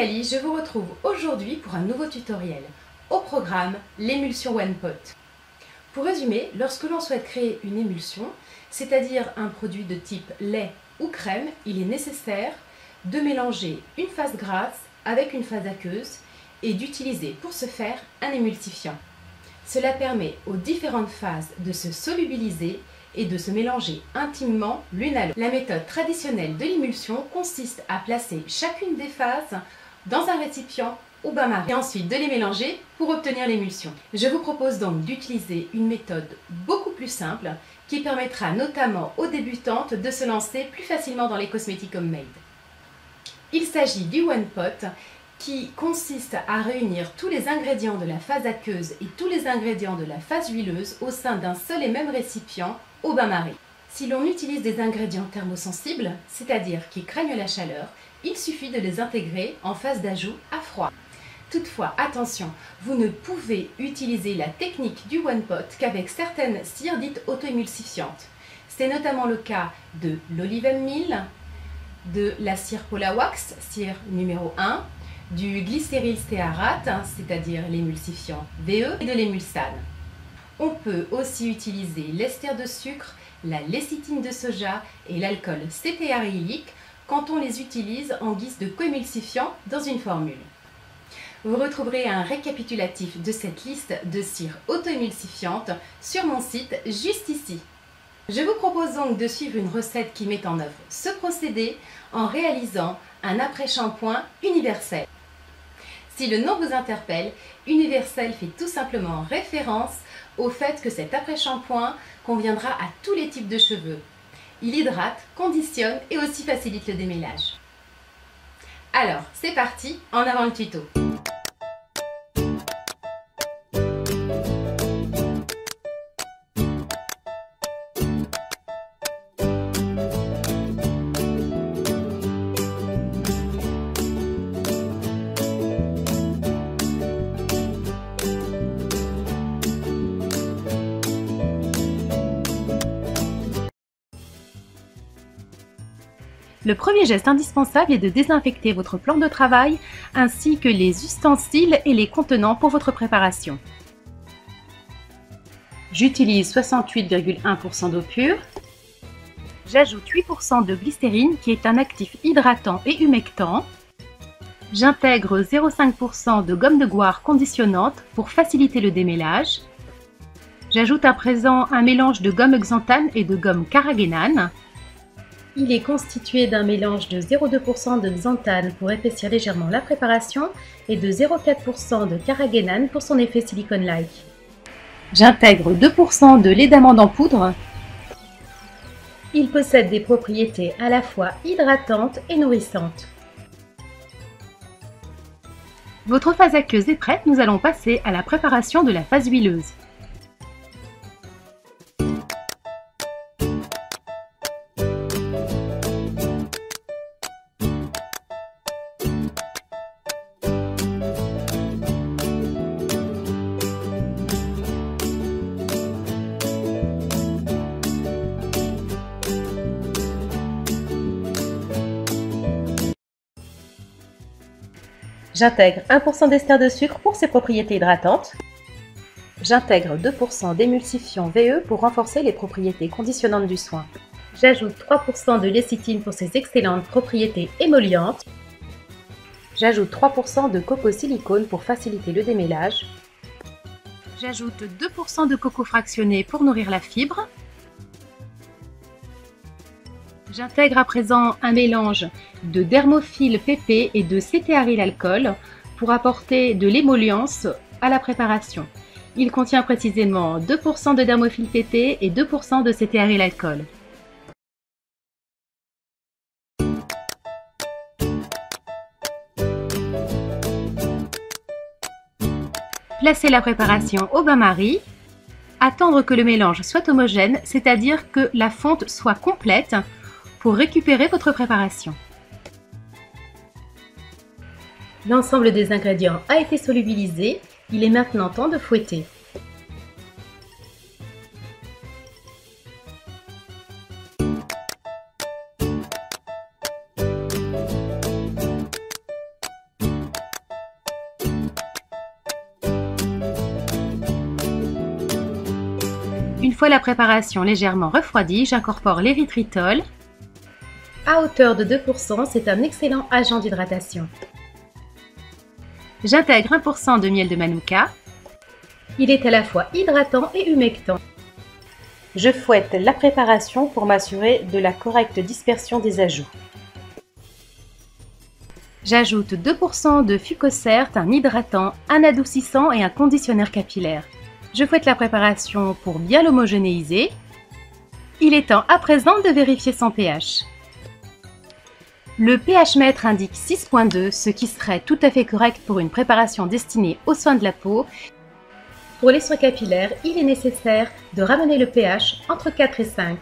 Nathalie, je vous retrouve aujourd'hui pour un nouveau tutoriel. Au programme, l'émulsion One Pot. Pour résumer, lorsque l'on souhaite créer une émulsion, c'est-à-dire un produit de type lait ou crème, il est nécessaire de mélanger une phase grasse avec une phase aqueuse et d'utiliser pour ce faire un émulsifiant. Cela permet aux différentes phases de se solubiliser et de se mélanger intimement l'une à l'autre. La méthode traditionnelle de l'émulsion consiste à placer chacune des phases dans un récipient ou bain-marie et ensuite de les mélanger pour obtenir l'émulsion. Je vous propose donc d'utiliser une méthode beaucoup plus simple qui permettra notamment aux débutantes de se lancer plus facilement dans les cosmétiques homemade. Il s'agit du One Pot qui consiste à réunir tous les ingrédients de la phase aqueuse et tous les ingrédients de la phase huileuse au sein d'un seul et même récipient au bain-marie. Si l'on utilise des ingrédients thermosensibles, c'est-à-dire qui craignent la chaleur, il suffit de les intégrer en phase d'ajout à froid. Toutefois, attention, vous ne pouvez utiliser la technique du One Pot qu'avec certaines cires dites auto-émulsifiantes. C'est notamment le cas de l'olive meal, de la cire Polawax, cire numéro 1, du glycéryl stéarate, c'est-à-dire l'émulsifiant VE, et de l'émulsane. On peut aussi utiliser l'ester de sucre, la lécithine de soja et l'alcool cétéarylique quand on les utilise en guise de coémulsifiant dans une formule. Vous retrouverez un récapitulatif de cette liste de cires auto-émulsifiantes sur mon site juste ici. Je vous propose donc de suivre une recette qui met en œuvre ce procédé en réalisant un après-shampoing universel. Si le nom vous interpelle, universel fait tout simplement référence au fait que cet après-shampoing conviendra à tous les types de cheveux. Il hydrate, conditionne et aussi facilite le démêlage. Alors, c'est parti, en avant le tuto! Le premier geste indispensable est de désinfecter votre plan de travail ainsi que les ustensiles et les contenants pour votre préparation. J'utilise 68,1% d'eau pure. J'ajoute 8% de glycérine qui est un actif hydratant et humectant. J'intègre 0,5% de gomme de goire conditionnante pour faciliter le démêlage. J'ajoute à présent un mélange de gomme xanthane et de gomme carragénane. Il est constitué d'un mélange de 0,2% de xanthane pour épaissir légèrement la préparation et de 0,4% de carragénane pour son effet silicone-like. J'intègre 2% de lait d'amande en poudre. Il possède des propriétés à la fois hydratantes et nourrissantes. Votre phase aqueuse est prête, nous allons passer à la préparation de la phase huileuse. J'intègre 1% d'ester de sucre pour ses propriétés hydratantes. J'intègre 2% d'émulsifiant VE pour renforcer les propriétés conditionnantes du soin. J'ajoute 3% de lécithine pour ses excellentes propriétés émollientes. J'ajoute 3% de coco silicone pour faciliter le démêlage. J'ajoute 2% de coco fractionné pour nourrir la fibre. J'intègre à présent un mélange de dermophile PP et de cétéaryl alcool pour apporter de l'émollience à la préparation. Il contient précisément 2% de dermophile PP et 2% de cétéaryl alcool. Placez la préparation au bain-marie. Attendre que le mélange soit homogène, c'est-à-dire que la fonte soit complète pour récupérer votre préparation. L'ensemble des ingrédients a été solubilisé, il est maintenant temps de fouetter. Une fois la préparation légèrement refroidie, j'incorpore l'érythritol. À hauteur de 2%, c'est un excellent agent d'hydratation. J'intègre 1% de miel de manuka. Il est à la fois hydratant et humectant. Je fouette la préparation pour m'assurer de la correcte dispersion des ajouts. J'ajoute 2% de Fucocert, un hydratant, un adoucissant et un conditionneur capillaire. Je fouette la préparation pour bien l'homogénéiser. Il est temps à présent de vérifier son pH. Le pH mètre indique 6.2, ce qui serait tout à fait correct pour une préparation destinée aux soins de la peau. Pour les soins capillaires, il est nécessaire de ramener le pH entre 4 et 5.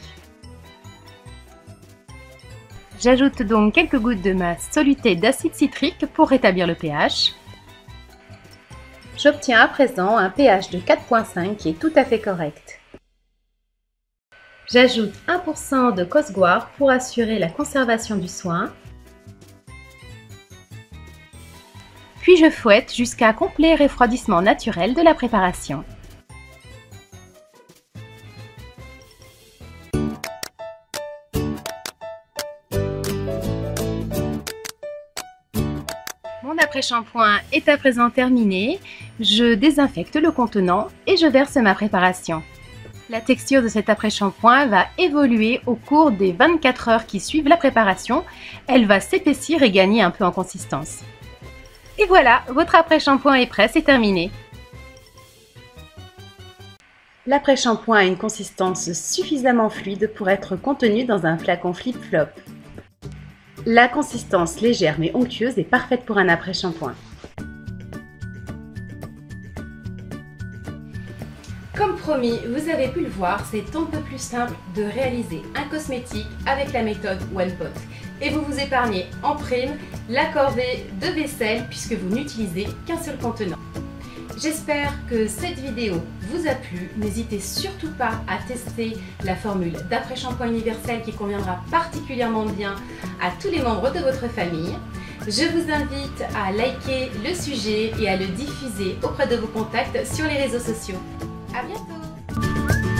J'ajoute donc quelques gouttes de ma soluté d'acide citrique pour rétablir le pH. J'obtiens à présent un pH de 4.5 qui est tout à fait correct. J'ajoute 1% de Cosguar pour assurer la conservation du soin. Puis je fouette jusqu'à complet refroidissement naturel de la préparation. Mon après-shampoing est à présent terminé. Je désinfecte le contenant et je verse ma préparation. La texture de cet après-shampoing va évoluer au cours des 24 heures qui suivent la préparation. Elle va s'épaissir et gagner un peu en consistance. Et voilà, votre après-shampoing est prêt, c'est terminé. L'après-shampoing a une consistance suffisamment fluide pour être contenu dans un flacon flip-flop. La consistance légère mais onctueuse est parfaite pour un après-shampoing. Comme promis, vous avez pu le voir, c'est un peu plus simple de réaliser un cosmétique avec la méthode OnePot. Et vous vous épargnez en prime la corvée de vaisselle puisque vous n'utilisez qu'un seul contenant. J'espère que cette vidéo vous a plu. N'hésitez surtout pas à tester la formule d'après-shampoing universel qui conviendra particulièrement bien à tous les membres de votre famille. Je vous invite à liker le sujet et à le diffuser auprès de vos contacts sur les réseaux sociaux. À bientôt!